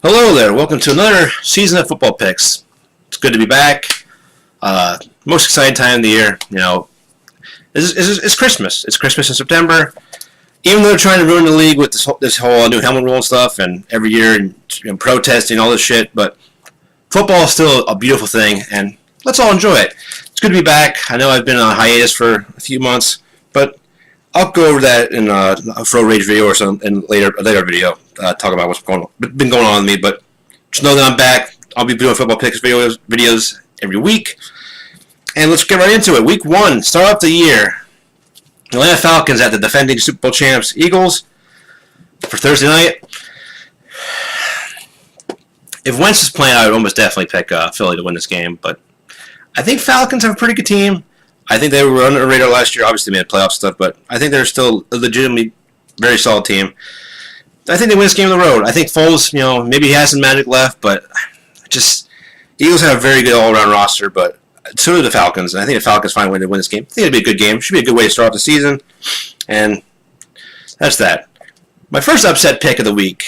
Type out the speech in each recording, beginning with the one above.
Hello there. Welcome to another season of football picks. It's good to be back. Most exciting time of the year. It's Christmas. It's Christmas in September. Even though they're trying to ruin the league with this whole new helmet rule and stuff, and every year and protesting all this shit, but football is still a beautiful thing, and let's all enjoy it. It's good to be back. I know I've been on hiatus for a few months, but I'll go over that in a Fro Rage video or some in a later video. Talk about what's been going on with me, but just know that I'm back. I'll be doing football picks videos every week, and let's get right into it. Week 1, start off the year. The Atlanta Falcons at the defending Super Bowl champs Eagles for Thursday night. If Wentz is playing, I would almost definitely pick Philly to win this game, but I think Falcons have a pretty good team. I think they were under the radar last year. Obviously, they made playoff stuff, but I think they're still a legitimately very solid team. I think they win this game on the road. I think Foles, maybe he has some magic left, but Eagles have a very good all-around roster, but so do the Falcons, and I think the Falcons find a way to win this game. I think it'll be a good game. Should be a good way to start off the season, and that's that. My first upset pick of the week,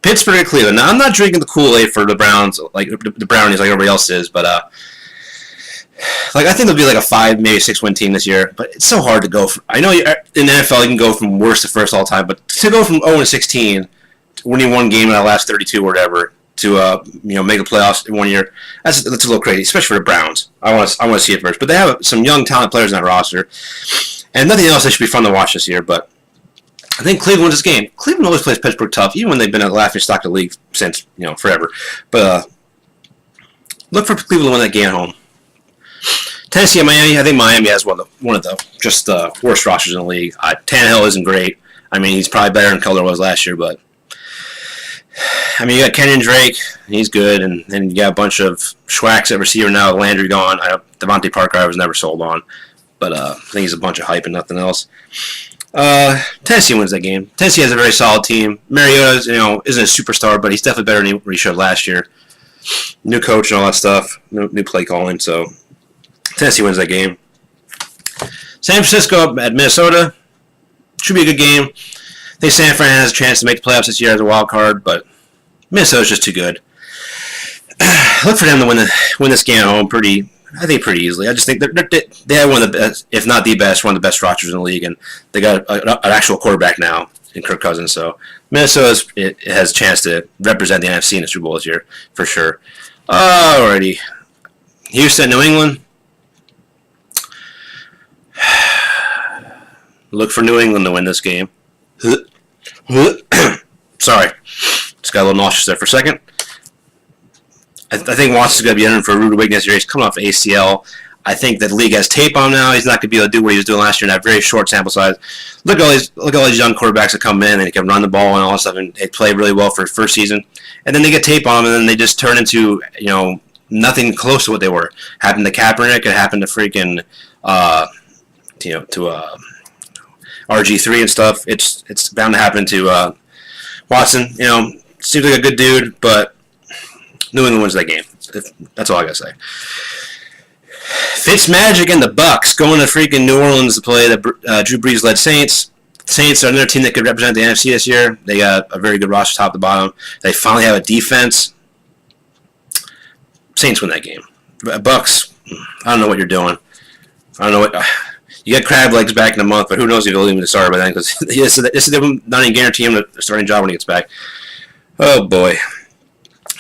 Pittsburgh at Cleveland. Now, I'm not drinking the Kool-Aid for the Browns, like the Brownies, like everybody else is, but I think they'll be like a 5, maybe 6-win team this year, but it's so hard to go. I know in the NFL you can go from worst to first all time, but to go from 0-16, winning one game in the last 32 or whatever, to make the playoffs in 1 year, that's a little crazy, especially for the Browns. I want to see it first, but they have some young, talented players in that roster, and nothing else that should be fun to watch this year. But I think Cleveland wins this game. Cleveland always plays Pittsburgh tough, even when they've been a laughing stock of the league since forever. But look for Cleveland to win that game at home. Tennessee and Miami. I think Miami has one of the worst rosters in the league. Tannehill isn't great. I mean, he's probably better than Cutler was last year, but I mean, you got Kenyon Drake. He's good, and then you got a bunch of schwacks at receiver now. Landry gone. Devontae Parker I was never sold on, but I think he's a bunch of hype and nothing else. Tennessee wins that game. Tennessee has a very solid team. Mariota, isn't a superstar, but he's definitely better than he showed last year. New coach and all that stuff. New play calling, so Tennessee wins that game. San Francisco at Minnesota. Should be a good game. I think San Fran has a chance to make the playoffs this year as a wild card, but Minnesota's just too good. Look for them to win this game at home pretty easily. I just think they have one of the best, if not the best, one of the best rosters in the league, and they got an actual quarterback now in Kirk Cousins. So Minnesota has a chance to represent the NFC in the Super Bowl this year for sure. Alrighty, Houston, New England. Look for New England to win this game. Sorry. Just got a little nauseous there for a second. I think Watson's going to be entering for a rude awakening this year. He's coming off ACL. I think that the league has tape on him now. He's not going to be able to do what he was doing last year in that very short sample size. Look at all these young quarterbacks that come in and they can run the ball and all that stuff, and they play really well for his first season. And then they get tape on them, and then they just turn into nothing close to what they were. Happened to Kaepernick. It happened to freaking RG3 and stuff. It's bound to happen to Watson. Seems like a good dude, but New England wins that game. That's all I gotta say. Fitzmagic and the Bucks going to freaking New Orleans to play the Drew Brees-led Saints. Saints are another team that could represent the NFC this year. They got a very good roster top to bottom. They finally have a defense. Saints win that game. Bucks, I don't know what you're doing. I don't know what. You get crab legs back in a month, but who knows if he'll even start by then, because this is not even guarantee him a starting job when he gets back. Oh boy.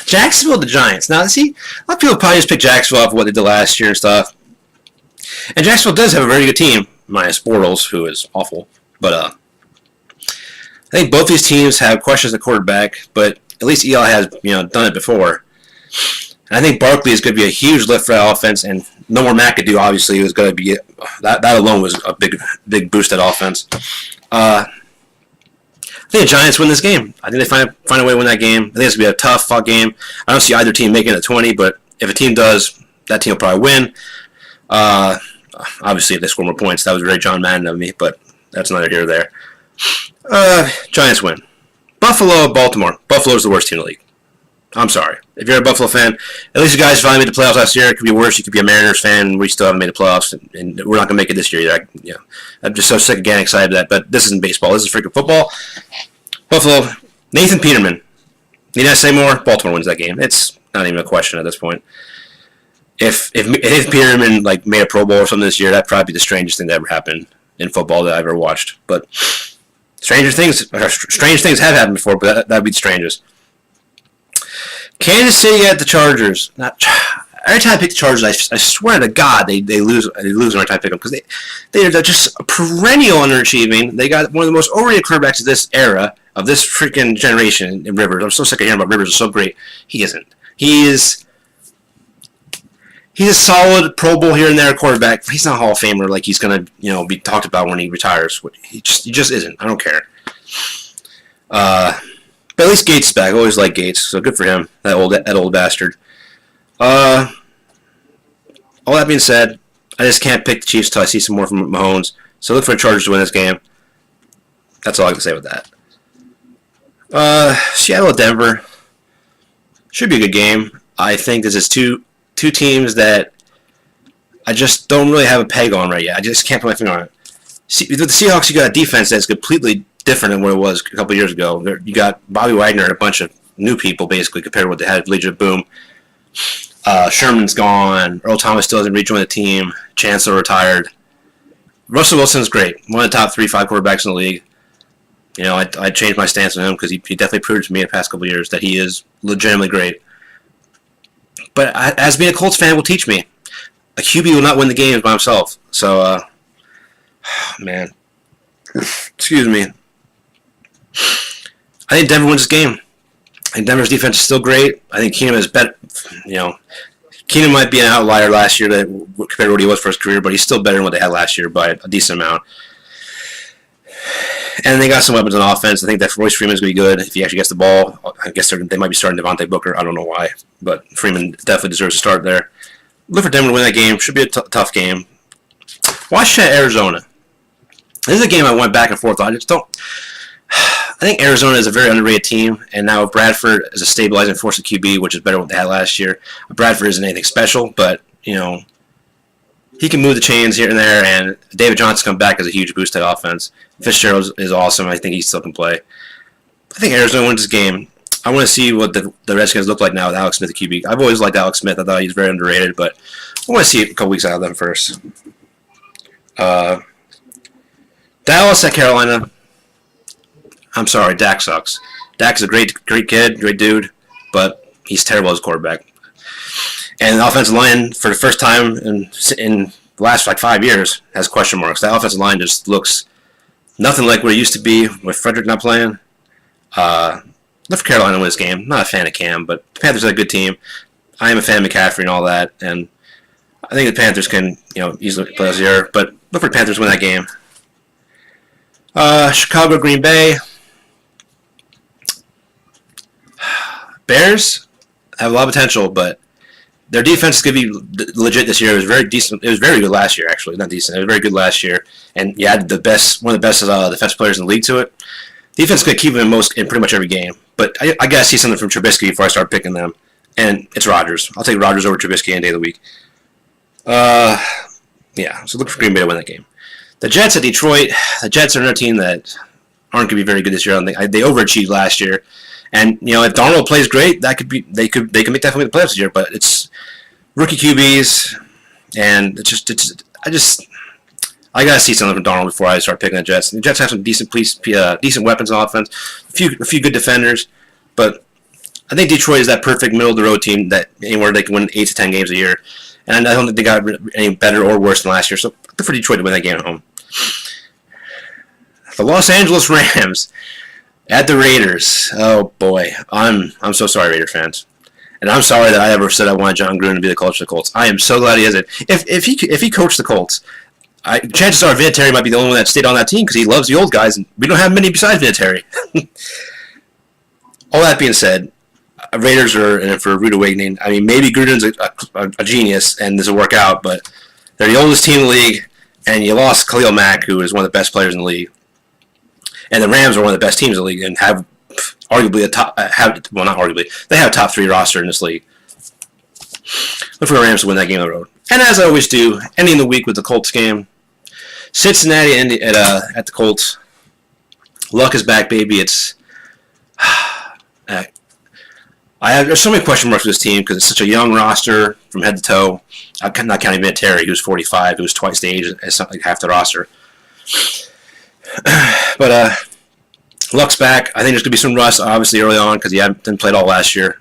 Jacksonville, the Giants. Now, see, a lot of people probably just pick Jacksonville off of what they did last year and stuff. And Jacksonville does have a very good team, minus Bortles, who is awful. But I think both these teams have questions at quarterback, but at least Eli has done it before. And I think Barkley is going to be a huge lift for that offense, and no more McAdoo, obviously, was going to be that alone was a big boost to that offense. I think the Giants win this game. I think they find a way to win that game. I think it's going to be a tough fought game. I don't see either team making it 20, but if a team does, that team will probably win. Obviously, if they score more points, that was very John Madden of me, but that's neither here or there. Giants win. Buffalo, Baltimore. Buffalo's the worst team in the league. I'm sorry. If you're a Buffalo fan, at least you guys finally made the playoffs last year. It could be worse. You could be a Mariners fan. We still haven't made the playoffs, and we're not going to make it this year either. I'm just so sick of getting excited for that. But this isn't baseball. This is freaking football. Buffalo, Nathan Peterman. Need I say more? Baltimore wins that game. It's not even a question at this point. If Peterman like made a Pro Bowl or something this year, that'd probably be the strangest thing that ever happened in football that I've ever watched. But strange things have happened before, but that'd be the strangest. Kansas City at the Chargers. Every time I pick the Chargers, I swear to God they lose. They lose every time I pick them because they're just perennial underachieving. They got one of the most overrated quarterbacks of this era, of this freaking generation in Rivers. I'm so sick of hearing about Rivers is so great. He isn't. He's a solid Pro Bowl here and there quarterback. He's not a Hall of Famer like he's gonna be talked about when he retires. He just isn't. I don't care. But at least Gates is back. I always like Gates, so good for him. That old bastard. All that being said, I just can't pick the Chiefs until I see some more from Mahomes. So look for the Chargers to win this game. That's all I can say with that. Seattle at Denver should be a good game. I think this is two teams that I just don't really have a peg on right yet. I just can't put my finger on it. With the Seahawks, you got a defense that's completely different than what it was a couple years ago. You got Bobby Wagner and a bunch of new people, basically, compared to what they had with Legion of Boom. Sherman's gone. Earl Thomas still hasn't rejoined the team. Chancellor retired. Russell Wilson's great. One of the top 3-5 quarterbacks in the league. I changed my stance on him because he definitely proved to me in the past couple of years that he is legitimately great. But as being a Colts fan will teach me, a QB will not win the games by himself. So, man. Excuse me. I think Denver wins this game. I think Denver's defense is still great. I think Keenum is better. Keenum might be an outlier last year compared to what he was for his career, but he's still better than what they had last year by a decent amount. And they got some weapons on offense. I think that Royce Freeman's going to be good if he actually gets the ball. I guess they might be starting Devontae Booker. I don't know why, but Freeman definitely deserves to start there. Look for Denver to win that game. Should be a tough game. Washington, Arizona. This is a game I went back and forth on. I think Arizona is a very underrated team, and now Bradford is a stabilizing force at QB, which is better than what they had last year. Bradford isn't anything special, but he can move the chains here and there, and David Johnson come back as a huge boost to the offense. Fitzgerald is awesome. I think he still can play. I think Arizona wins this game. I want to see what the Redskins look like now with Alex Smith at QB. I've always liked Alex Smith. I thought he was very underrated, but I want to see a couple weeks out of them first. Dallas at Carolina. I'm sorry, Dak sucks. Dak's a great kid, great dude, but he's terrible as a quarterback. And the offensive line, for the first time in the last 5 years, has question marks. That offensive line just looks nothing like what it used to be with Frederick not playing. Look for Carolina to win this game. I'm not a fan of Cam, but the Panthers are a good team. I am a fan of McCaffrey and all that, and I think the Panthers can easily play this year. But look for the Panthers to win that game. Chicago, Green Bay. Bears have a lot of potential, but their defense is going to be legit this year. It was very decent. It was very good last year, actually. Not decent. It was very good last year. And you had one of the best defensive players in the league to it. Defense is going to keep them in pretty much every game. But I got to see something from Trubisky before I start picking them. And it's Rodgers. I'll take Rodgers over Trubisky any day of the week. Yeah, so look for Green Bay to win that game. The Jets at Detroit. The Jets are another team that aren't going to be very good this year. They overachieved last year. And if Darnold plays great, they could definitely make the playoffs this year. But it's rookie QBs, and I gotta see something from Darnold before I start picking the Jets. The Jets have some decent weapons on offense, a few good defenders, but I think Detroit is that perfect middle of the road team that anywhere they can win 8 to 10 games a year. And I don't think they got any better or worse than last year. So look for Detroit to win that game at home. The Los Angeles Rams at the Raiders. Oh boy, I'm so sorry, Raider fans, and I'm sorry that I ever said I wanted John Gruden to be the coach of the Colts. I am so glad he isn't. If he coached the Colts, chances are Vinatieri might be the only one that stayed on that team because he loves the old guys, and we don't have many besides Vinatieri. All that being said, Raiders are in for a rude awakening. I mean, maybe Gruden's a genius and this will work out, but they're the oldest team in the league, and you lost Khalil Mack, who is one of the best players in the league. And the Rams are one of the best teams in the league and have arguably they have a top 3 roster in this league. Look for the Rams to win that game on the road. And as I always do, ending the week with the Colts game. Cincinnati at the Colts. Luck is back, baby. It's There's so many question marks with this team because it's such a young roster from head to toe. I'm not counting Vinatieri, who's 45, who's twice the age as something like half the roster. But Luck's back. I think there's going to be some rust, obviously, early on because he didn't play at all last year.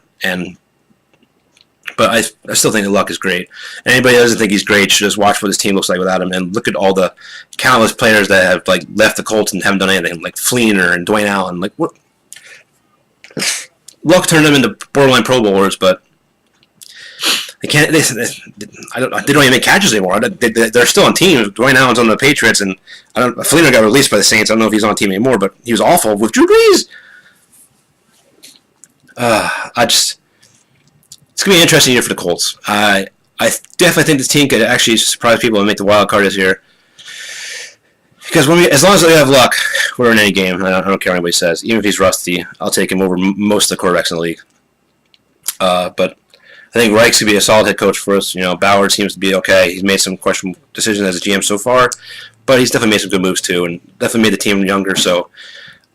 But I still think that Luck is great. And anybody that doesn't think he's great should just watch what his team looks like without him and look at all the countless players that have like left the Colts and haven't done anything, like Fleener and Dwayne Allen. Like what? Luck turned them into borderline Pro Bowlers, but they can't. They don't even make catches anymore. They're still on teams. Dwayne Allen's on the Patriots, and Fleener got released by the Saints. I don't know if he's on team anymore, but he was awful with Drew Brees. It's gonna be an interesting year for the Colts. I definitely think this team could actually surprise people and make the wild card this year. Because as long as we have Luck, we're in any game. I don't care what anybody says. Even if he's rusty, I'll take him over most of the quarterbacks in the league. But I think Reich's could be a solid head coach for us. Bauer seems to be okay. He's made some questionable decisions as a GM so far, but he's definitely made some good moves too, and definitely made the team younger. So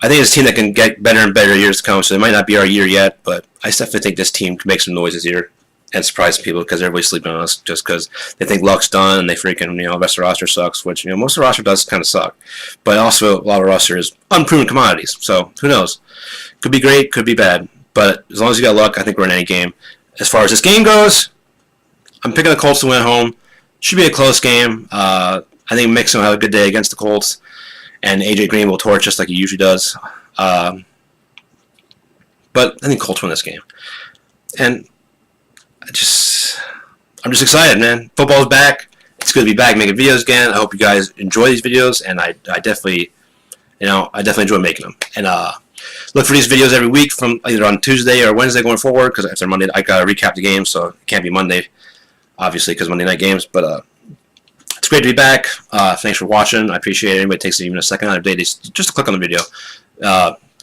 I think it's a team that can get better and better years to come. So it might not be our year yet, but I definitely think this team can make some noise this year and surprise people because everybody's sleeping on us just because they think Luck's done and they freaking, the rest of the roster sucks, which, most of the roster does kind of suck. But also, a lot of the roster is unproven commodities. So, who knows? Could be great, could be bad. But as long as you got Luck, I think we're in any game. As far as this game goes, I'm picking the Colts to win at home. Should be a close game. I think Mixon will have a good day against the Colts. And A.J. Green will torch just like he usually does. But I think Colts win this game. And I'm just excited, man. Football's back. It's good to be back making videos again. I hope you guys enjoy these videos, and I definitely enjoy making them. And look for these videos every week from either on Tuesday or Wednesday going forward. Because if they're Monday, I gotta recap the game, so it can't be Monday, obviously, because Monday night games. But it's great to be back. Thanks for watching. I appreciate it. Anybody takes even a second out of the day just to click on the video.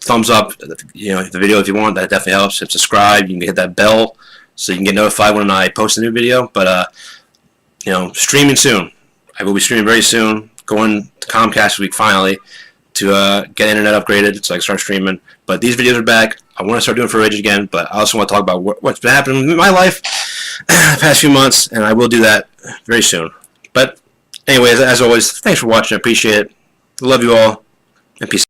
Thumbs up, the video if you want. That definitely helps. Hit subscribe. You can hit that bell so you can get notified when I post a new video. But streaming soon. I will be streaming very soon. Going to Comcast this week finally to get internet upgraded so I can start streaming. But these videos are back. I want to start doing For Rage again, but I also want to talk about what's been happening in my life the past few months, and I will do that very soon. But anyways, as always, thanks for watching. I appreciate it. Love you all, and peace.